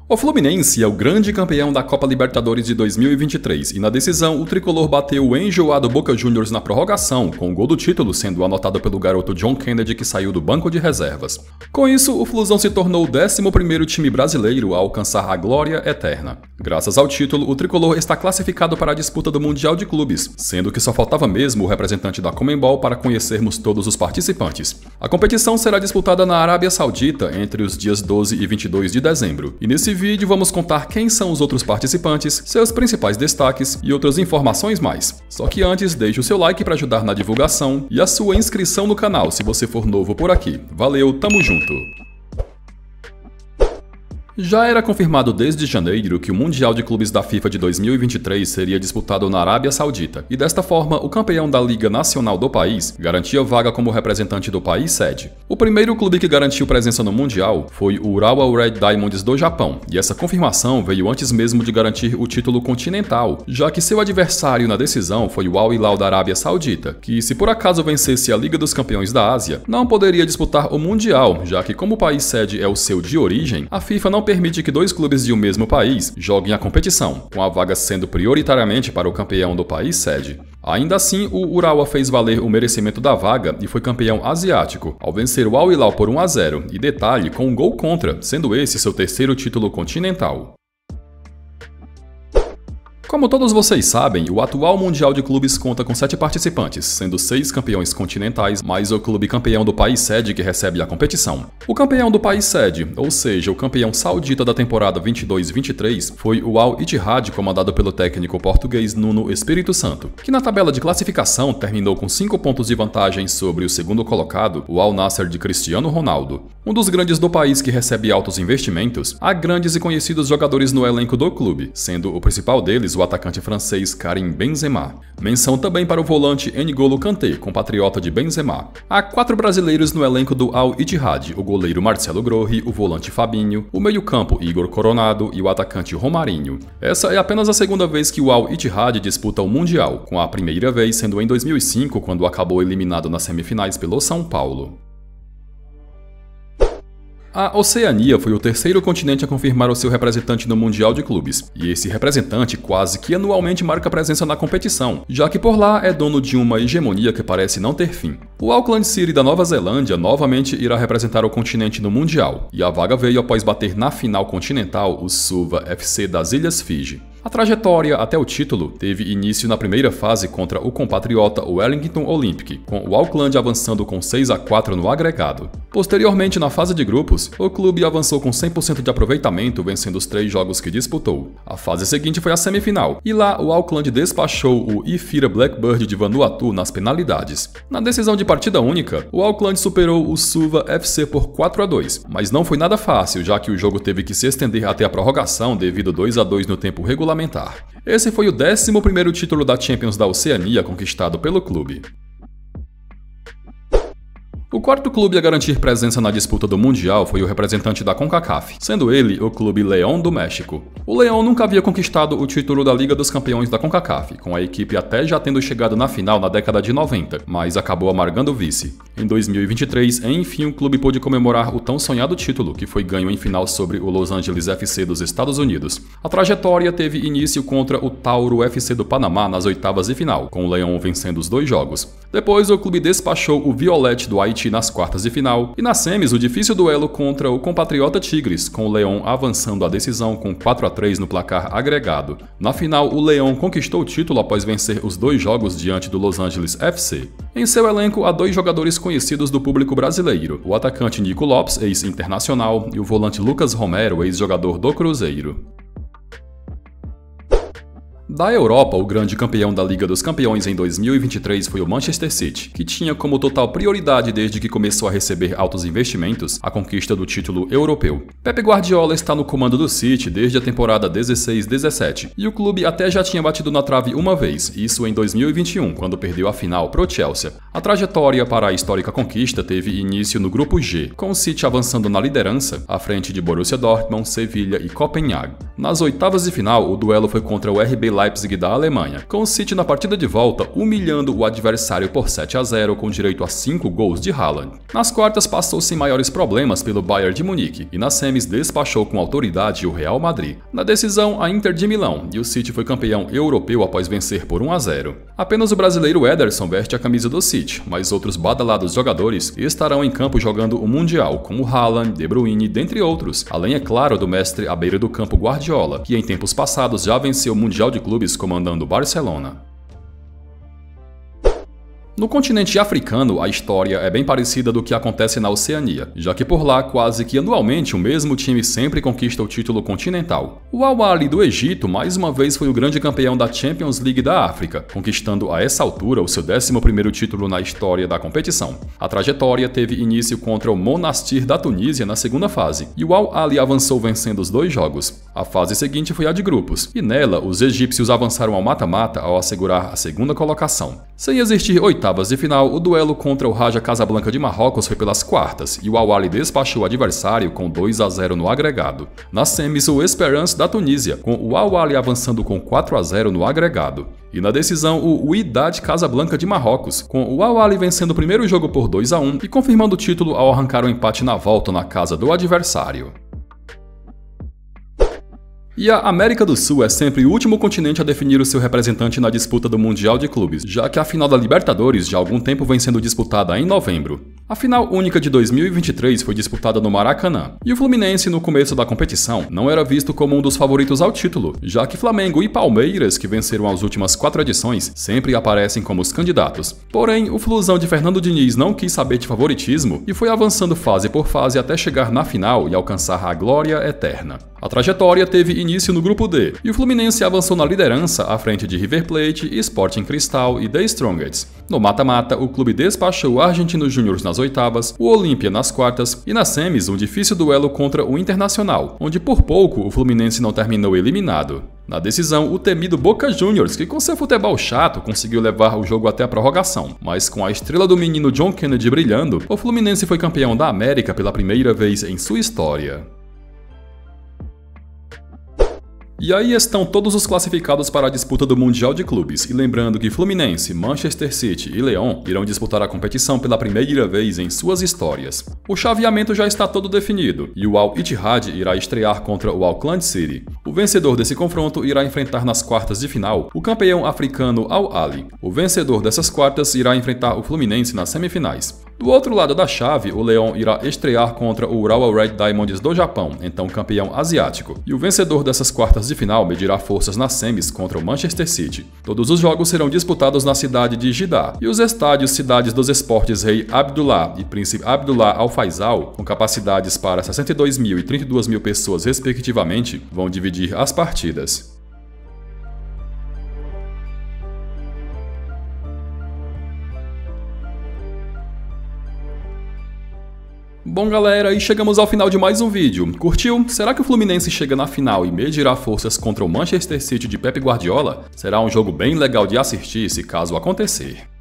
O Fluminense é o grande campeão da Copa Libertadores de 2023 e na decisão o tricolor bateu o enjoado Boca Juniors na prorrogação, com o gol do título sendo anotado pelo garoto John Kennedy que saiu do banco de reservas. Com isso, o Flusão se tornou o 11º time brasileiro a alcançar a glória eterna. Graças ao título, o tricolor está classificado para a disputa do Mundial de Clubes, sendo que só faltava mesmo o representante da Conmebol para conhecermos todos os participantes. A competição será disputada na Arábia Saudita entre os dias 12 e 22 de dezembro, e nesse vídeo vamos contar quem são os outros participantes, seus principais destaques e outras informações mais. Só que antes, deixe o seu like para ajudar na divulgação e a sua inscrição no canal se você for novo por aqui. Valeu, tamo junto! Já era confirmado desde janeiro que o Mundial de Clubes da FIFA de 2023 seria disputado na Arábia Saudita, e desta forma, o campeão da Liga Nacional do país garantia vaga como representante do país sede. O primeiro clube que garantiu presença no Mundial foi o Urawa Red Diamonds do Japão, e essa confirmação veio antes mesmo de garantir o título continental, já que seu adversário na decisão foi o Al Hilal da Arábia Saudita, que se por acaso vencesse a Liga dos Campeões da Ásia, não poderia disputar o Mundial, já que como o país sede é o seu de origem, a FIFA não permite que dois clubes de um mesmo país joguem a competição, com a vaga sendo prioritariamente para o campeão do país sede. Ainda assim, o Urawa fez valer o merecimento da vaga e foi campeão asiático, ao vencer o Al Hilal por 1-0, e detalhe, com um gol contra, sendo esse seu terceiro título continental. Como todos vocês sabem, o atual Mundial de Clubes conta com 7 participantes, sendo 6 campeões continentais, mais o clube campeão do país sede que recebe a competição. O campeão do país sede, ou seja, o campeão saudita da temporada 22-23, foi o Al Ittihad, comandado pelo técnico português Nuno Espírito Santo, que na tabela de classificação terminou com 5 pontos de vantagem sobre o segundo colocado, o Al Nassr de Cristiano Ronaldo. Um dos grandes do país que recebe altos investimentos, há grandes e conhecidos jogadores no elenco do clube, sendo o principal deles o atacante francês Karim Benzema. Menção também para o volante N'Golo Kanté, compatriota de Benzema. Há 4 brasileiros no elenco do Al Ittihad, o goleiro Marcelo Grosri, o volante Fabinho, o meio-campo Igor Coronado e o atacante Romarinho. Essa é apenas a segunda vez que o Al Ittihad disputa o Mundial, com a primeira vez sendo em 2005, quando acabou eliminado nas semifinais pelo São Paulo. A Oceania foi o terceiro continente a confirmar o seu representante no Mundial de Clubes, e esse representante quase que anualmente marca presença na competição, já que por lá é dono de uma hegemonia que parece não ter fim. O Auckland City da Nova Zelândia novamente irá representar o continente no Mundial, e a vaga veio após bater na final continental o Suva FC das Ilhas Fiji. A trajetória até o título teve início na primeira fase contra o compatriota Wellington Olympic, com o Auckland avançando com 6-4 no agregado. Posteriormente, na fase de grupos, o clube avançou com 100% de aproveitamento, vencendo os 3 jogos que disputou. A fase seguinte foi a semifinal, e lá o Auckland despachou o Ifira Blackbird de Vanuatu nas penalidades. Na decisão de partida única, o Auckland superou o Suva FC por 4-2, mas não foi nada fácil, já que o jogo teve que se estender até a prorrogação devido 2-2 no tempo regulamentar. Esse foi o 11º título da Champions da Oceania conquistado pelo clube. O quarto clube a garantir presença na disputa do Mundial foi o representante da CONCACAF, sendo ele o clube León do México. O León nunca havia conquistado o título da Liga dos Campeões da CONCACAF, com a equipe até já tendo chegado na final na década de 90, mas acabou amargando o vice. Em 2023, enfim, o clube pôde comemorar o tão sonhado título, que foi ganho em final sobre o Los Angeles FC dos Estados Unidos. A trajetória teve início contra o Tauro FC do Panamá nas oitavas de final, com o León vencendo os 2 jogos. Depois, o clube despachou o Violet do Haiti nas quartas de final, e nas semis o difícil duelo contra o compatriota Tigres, com o León avançando a decisão com 4-3 no placar agregado. Na final, o León conquistou o título após vencer os 2 jogos diante do Los Angeles FC. Em seu elenco há 2 jogadores conhecidos do público brasileiro, o atacante Nico Lopes, ex-internacional, e o volante Lucas Romero, ex-jogador do Cruzeiro. Da Europa, o grande campeão da Liga dos Campeões em 2023 foi o Manchester City, que tinha como total prioridade desde que começou a receber altos investimentos a conquista do título europeu. Pep Guardiola está no comando do City desde a temporada 16-17, e o clube até já tinha batido na trave uma vez, isso em 2021, quando perdeu a final pro Chelsea. A trajetória para a histórica conquista teve início no grupo G, com o City avançando na liderança, à frente de Borussia Dortmund, Sevilha e Copenhague. Nas oitavas de final, o duelo foi contra o RB Leipzig da Alemanha, com o City na partida de volta humilhando o adversário por 7-0 com direito a 5 gols de Haaland. Nas quartas passou sem maiores problemas pelo Bayern de Munique e nas semis despachou com autoridade o Real Madrid. Na decisão, a Inter de Milão, e o City foi campeão europeu após vencer por 1-0. Apenas o brasileiro Ederson veste a camisa do City, mas outros badalados jogadores estarão em campo jogando o Mundial, como Haaland, De Bruyne, dentre outros, além, é claro, do mestre à beira do campo Guardiola, que em tempos passados já venceu o Mundial de Clubes comandando o Barcelona. No continente africano, a história é bem parecida do que acontece na Oceania, já que por lá, quase que anualmente, o mesmo time sempre conquista o título continental. O Al Ahly do Egito, mais uma vez, foi o grande campeão da Champions League da África, conquistando a essa altura o seu 11º título na história da competição. A trajetória teve início contra o Monastir da Tunísia na segunda fase, e o Al Ahly avançou vencendo os 2 jogos. A fase seguinte foi a de grupos, e nela, os egípcios avançaram ao mata-mata ao assegurar a segunda colocação. Sem existir oitavas de final, o duelo contra o Raja Casablanca de Marrocos foi pelas quartas, e o Al Ahly despachou o adversário com 2-0 no agregado. Nas semis, o Esperance da Tunísia, com o Al Ahly avançando com 4-0 no agregado. E na decisão, o Wydad Casablanca de Marrocos, com o Al Ahly vencendo o primeiro jogo por 2-1 e confirmando o título ao arrancar o empate na volta na casa do adversário. E a América do Sul é sempre o último continente a definir o seu representante na disputa do Mundial de Clubes, já que a final da Libertadores já há algum tempo vem sendo disputada em novembro. A final única de 2023 foi disputada no Maracanã, e o Fluminense, no começo da competição, não era visto como um dos favoritos ao título, já que Flamengo e Palmeiras, que venceram as últimas 4 edições, sempre aparecem como os candidatos. Porém, o Flusão de Fernando Diniz não quis saber de favoritismo e foi avançando fase por fase até chegar na final e alcançar a glória eterna. A trajetória teve início no grupo D, e o Fluminense avançou na liderança à frente de River Plate, Sporting Cristal e The Strongest. No mata-mata, o clube despachou o Argentinos Júnior nas oitavas, o Olímpia nas quartas e nas semis um difícil duelo contra o Internacional, onde por pouco o Fluminense não terminou eliminado. Na decisão, o temido Boca Juniors, que com seu futebol chato conseguiu levar o jogo até a prorrogação, mas com a estrela do menino John Kennedy brilhando, o Fluminense foi campeão da América pela primeira vez em sua história. E aí estão todos os classificados para a disputa do Mundial de Clubes, e lembrando que Fluminense, Manchester City e Leão irão disputar a competição pela primeira vez em suas histórias. O chaveamento já está todo definido, e o Al Ittihad irá estrear contra o Auckland City. O vencedor desse confronto irá enfrentar nas quartas de final o campeão africano Al Ahly. O vencedor dessas quartas irá enfrentar o Fluminense nas semifinais. Do outro lado da chave, o Leão irá estrear contra o Urawa Red Diamonds do Japão, então campeão asiático, e o vencedor dessas quartas de final medirá forças nas semis contra o Manchester City. Todos os jogos serão disputados na cidade de Jeddah, e os estádios Cidades dos Esportes Rei Abdullah e Príncipe Abdullah Al Faisal, com capacidades para 62.000 e 32.000 pessoas respectivamente, vão dividir as partidas. Bom galera, e chegamos ao final de mais um vídeo. Curtiu? Será que o Fluminense chega na final e medirá forças contra o Manchester City de Pep Guardiola? Será um jogo bem legal de assistir se caso acontecer.